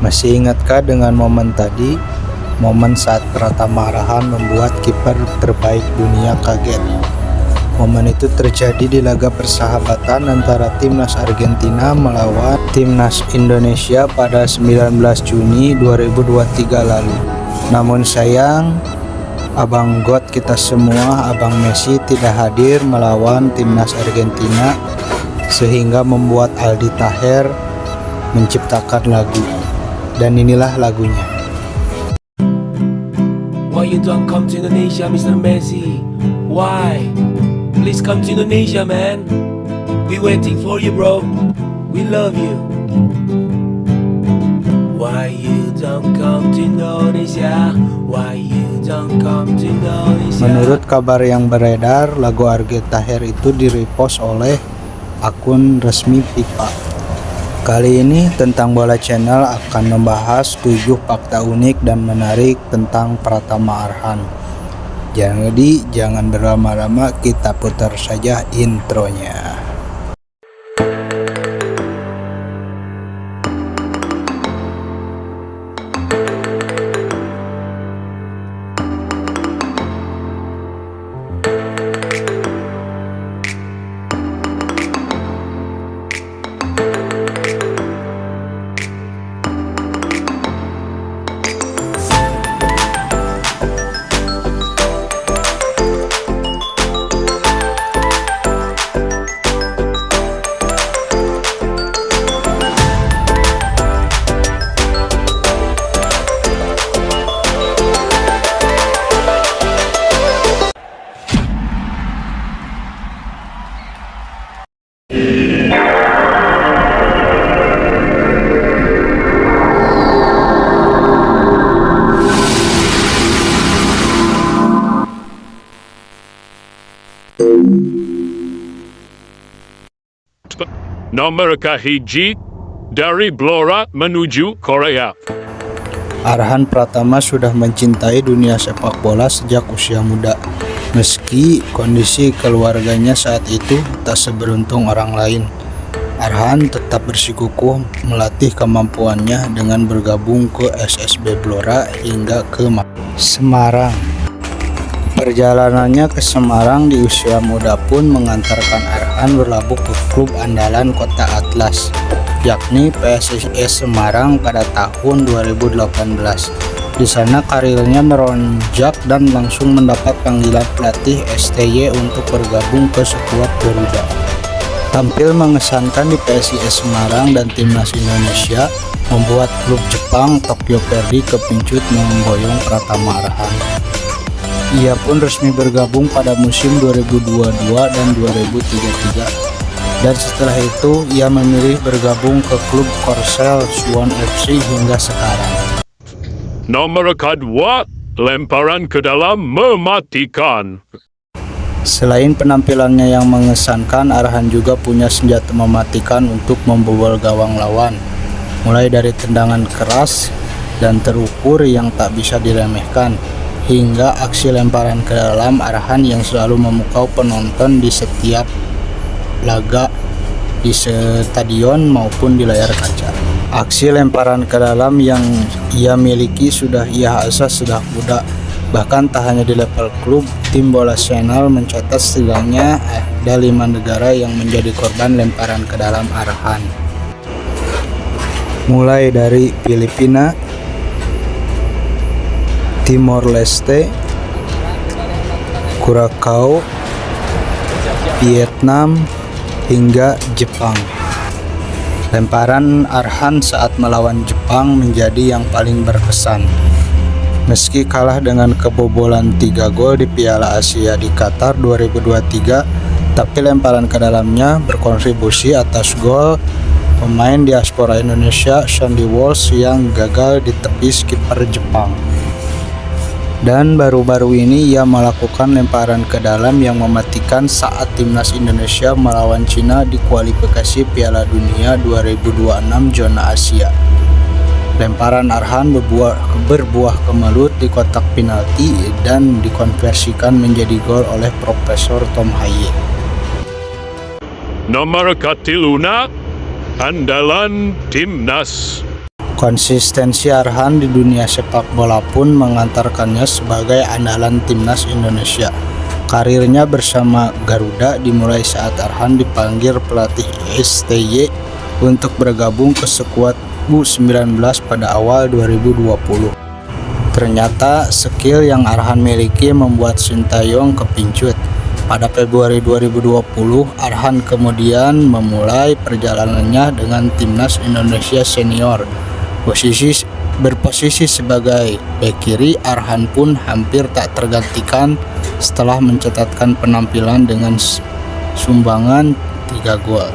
Masih ingatkah dengan momen tadi? Momen saat Pratama Arhan membuat kiper terbaik dunia kaget. Momen itu terjadi di laga persahabatan antara Timnas Argentina melawan Timnas Indonesia pada 19 Juni 2023 lalu. Namun sayang, Abang God kita semua, Abang Messi tidak hadir melawan Timnas Argentina, sehingga membuat Aldi Taher menciptakan lagu. Dan inilah lagunya. Why you don't come to Indonesia, Mr. Messi? Why? Please come to Indonesia, man. We waiting for you, bro. We love you. Why you don't come to Indonesia? Why you don't come to Indonesia? Menurut kabar yang beredar, lagu Aldi Taher itu direpost oleh akun resmi FIFA. Kali ini Tentang Bola Channel akan membahas 7 fakta unik dan menarik tentang Pratama Arhan. Jadi jangan berlama-lama, kita putar saja intronya. Nomor kahiji dari Blora menuju Korea. Arhan Pratama sudah mencintai dunia sepak bola sejak usia muda. Meski kondisi keluarganya saat itu tak seberuntung orang lain, Arhan tetap bersikukuh melatih kemampuannya dengan bergabung ke SSB Blora hingga ke Semarang. Perjalanannya ke Semarang di usia muda pun mengantarkan Arhan berlabuh ke klub andalan Kota Atlas, yakni PSIS Semarang pada tahun 2018. Di sana karirnya meronjak dan langsung mendapat panggilan pelatih STY untuk bergabung ke skuad Garuda. Tampil mengesankan di PSIS Semarang dan Timnas Indonesia, membuat klub Jepang Tokyo Verdy kepincut memboyong Pratama Arhan. Ia pun resmi bergabung pada musim 2022 dan 2023. Dan setelah itu ia memilih bergabung ke klub Korsel Suwon FC hingga sekarang. Nomor kedua, lemparan ke dalam mematikan. Selain penampilannya yang mengesankan, Arhan juga punya senjata mematikan untuk membobol gawang lawan. Mulai dari tendangan keras dan terukur yang tak bisa diremehkan, hingga aksi lemparan ke dalam Arhan yang selalu memukau penonton di setiap laga di stadion maupun di layar kaca. Aksi lemparan ke dalam yang ia miliki sudah ia asah sejak muda. Bahkan tak hanya di level klub, Tim Bola Channel mencatat setidaknya ada 5 negara yang menjadi korban lemparan ke dalam Arhan. Mulai dari Filipina, Timor Leste, Curacao, Vietnam, hingga Jepang. Lemparan Arhan saat melawan Jepang menjadi yang paling berkesan. Meski kalah dengan kebobolan 3 gol di Piala Asia di Qatar 2023, tapi lemparan ke dalamnya berkontribusi atas gol pemain diaspora Indonesia Sandy Walsh yang gagal ditepis kiper Jepang. Dan baru-baru ini ia melakukan lemparan ke dalam yang mematikan saat Timnas Indonesia melawan Cina di kualifikasi Piala Dunia 2026 zona Asia. Lemparan Arhan berbuah kemelut di kotak penalti dan dikonversikan menjadi gol oleh Profesor Tom Haye. Nomor katiluna, andalan Timnas. Konsistensi Arhan di dunia sepak bola pun mengantarkannya sebagai andalan timnas Indonesia. Karirnya bersama Garuda dimulai saat Arhan dipanggil pelatih STY untuk bergabung ke skuad U19 pada awal 2020. Ternyata skill yang Arhan miliki membuat Sintayong kepincut. Pada Februari 2020, Arhan kemudian memulai perjalanannya dengan timnas Indonesia senior. Berposisi sebagai bek kiri, Arhan pun hampir tak tergantikan setelah mencatatkan penampilan dengan sumbangan 3 gol.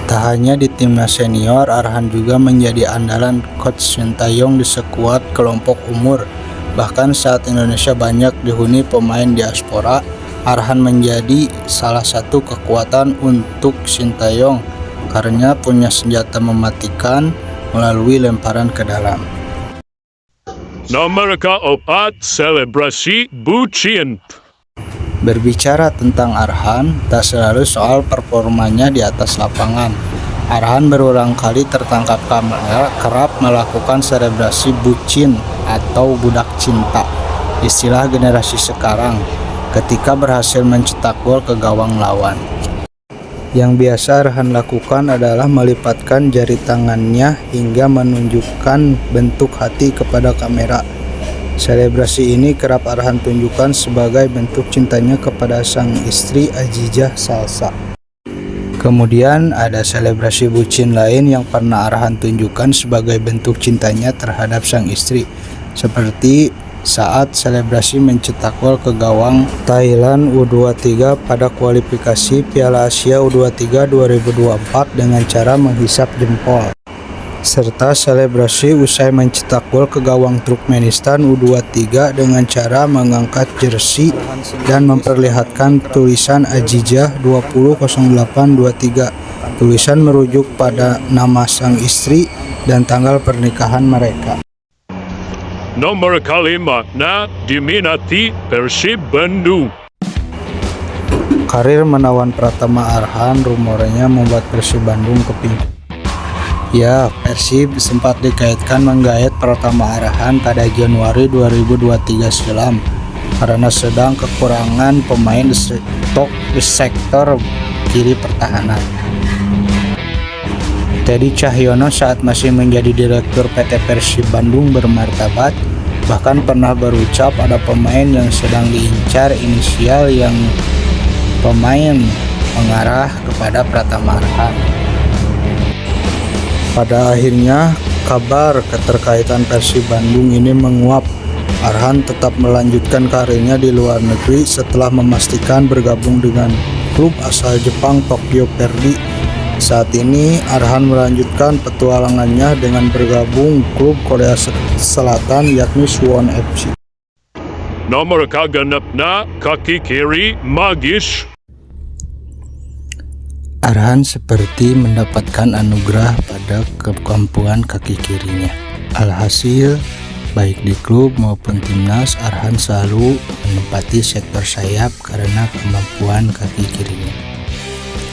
Tak hanya di timnas senior, Arhan juga menjadi andalan coach Sintayong di skuad kelompok umur. Bahkan saat Indonesia banyak dihuni pemain diaspora, Arhan menjadi salah satu kekuatan untuk Sintayong karena punya senjata mematikan melalui lemparan ke dalam. Nomor keempat, selebrasi bucin. Berbicara tentang Arhan, tak selalu soal performanya di atas lapangan. Arhan berulang kali tertangkap kamera kerap melakukan selebrasi bucin atau budak cinta, istilah generasi sekarang, ketika berhasil mencetak gol ke gawang lawan. Yang biasa Arhan lakukan adalah melipatkan jari tangannya hingga menunjukkan bentuk hati kepada kamera. Selebrasi ini kerap Arhan tunjukkan sebagai bentuk cintanya kepada sang istri Azizah Salsa. Kemudian ada selebrasi bucin lain yang pernah Arhan tunjukkan sebagai bentuk cintanya terhadap sang istri, seperti saat selebrasi mencetak gol ke gawang Thailand U23 pada kualifikasi Piala Asia U23 2024 dengan cara menghisap jempol, serta selebrasi usai mencetak gol ke gawang Turkmenistan U23 dengan cara mengangkat jersey dan memperlihatkan tulisan Azizah 200823. Tulisan merujuk pada nama sang istri dan tanggal pernikahan mereka. Nomor kelima, diminati Persib Bandung. Karir menawan Pratama Arhan rumornya membuat Persib Bandung kepincut. Ya, Persib sempat dikaitkan menggait Pratama Arhan pada Januari 2023 silam karena sedang kekurangan pemain di sektor kiri pertahanan. Teddy Cahyono saat masih menjadi direktur PT Persib Bandung bermartabat bahkan pernah berucap ada pemain yang sedang diincar inisial yang pemain mengarah kepada Pratama Arhan. Pada akhirnya kabar keterkaitan Persib Bandung ini menguap. Arhan tetap melanjutkan karirnya di luar negeri setelah memastikan bergabung dengan klub asal Jepang Tokyo Verdy. Saat ini Arhan melanjutkan petualangannya dengan bergabung klub Korea Selatan yakni Suwon FC. Nomor kagenepna kaki kiri magis. Arhan seperti mendapatkan anugerah pada kemampuan kaki kirinya. Alhasil, baik di klub maupun timnas, Arhan selalu menempati sektor sayap karena kemampuan kaki kirinya.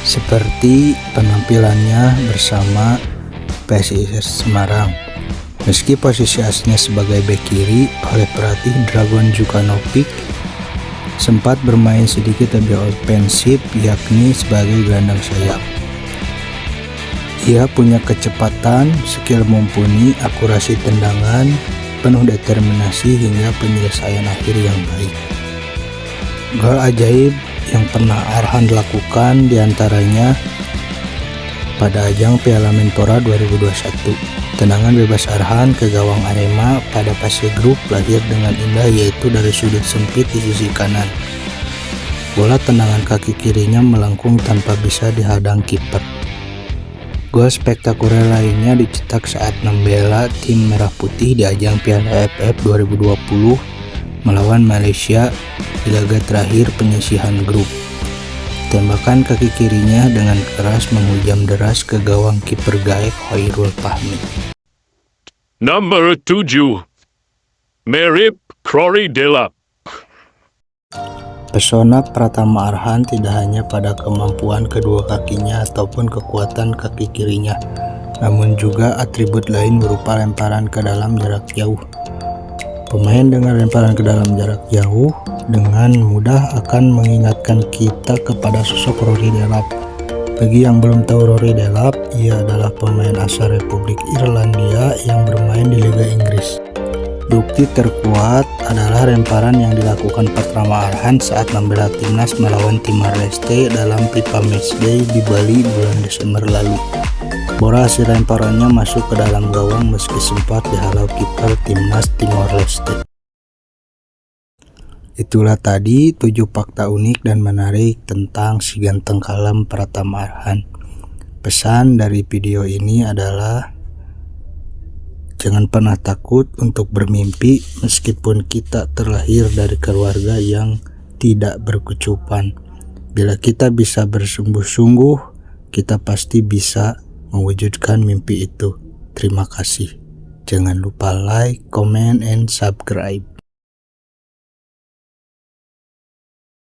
Seperti penampilannya bersama PSIS Semarang. Meski posisi aslinya sebagai bek kiri, oleh pelatih Dragan Djukanovic sempat bermain sedikit lebih ofensif yakni sebagai gelandang sayap. Ia punya kecepatan, skill mumpuni, akurasi tendangan, penuh determinasi hingga penyelesaian akhir yang baik. Gol ajaib yang pernah Arhan lakukan diantaranya pada ajang Piala Menpora 2021. Tendangan bebas Arhan ke gawang Arema pada fase grup lahir dengan indah yaitu dari sudut sempit di sisi kanan. Bola tendangan kaki kirinya melengkung tanpa bisa dihadang kiper. Gol spektakuler lainnya dicetak saat membela tim Merah Putih di ajang Piala AFF 2020 melawan Malaysia di laga terakhir penyisihan grup. Tembakan kaki kirinya dengan keras menghujam deras ke gawang kiper Gaek Hoirul Fahmi. Nomor 7, Merip Krory Delap. Pesona Pratama Arhan tidak hanya pada kemampuan kedua kakinya ataupun kekuatan kaki kirinya. namun juga atribut lain berupa lemparan ke dalam jarak jauh. Pemain dengan lemparan ke dalam jarak jauh dengan mudah akan mengingatkan kita kepada sosok Rory Delap. Bagi yang belum tahu Rory Delap, ia adalah pemain asal Republik Irlandia yang bermain di Liga Inggris. Bukti terkuat adalah lemparan yang dilakukan Pratama Arhan saat membela timnas melawan Timor Leste dalam FIFA Matchday di Bali bulan Desember lalu. Bola hasil lemparannya masuk ke dalam gawang meski sempat dihalau kiper timnas Timor Leste. Itulah tadi 7 fakta unik dan menarik tentang si ganteng kalem Pratama Arhan. Pesan dari video ini adalah jangan pernah takut untuk bermimpi meskipun kita terlahir dari keluarga yang tidak berkecukupan. Bila kita bisa bersungguh-sungguh, kita pasti bisa mewujudkan mimpi itu. Terima kasih. Jangan lupa like, comment, and subscribe.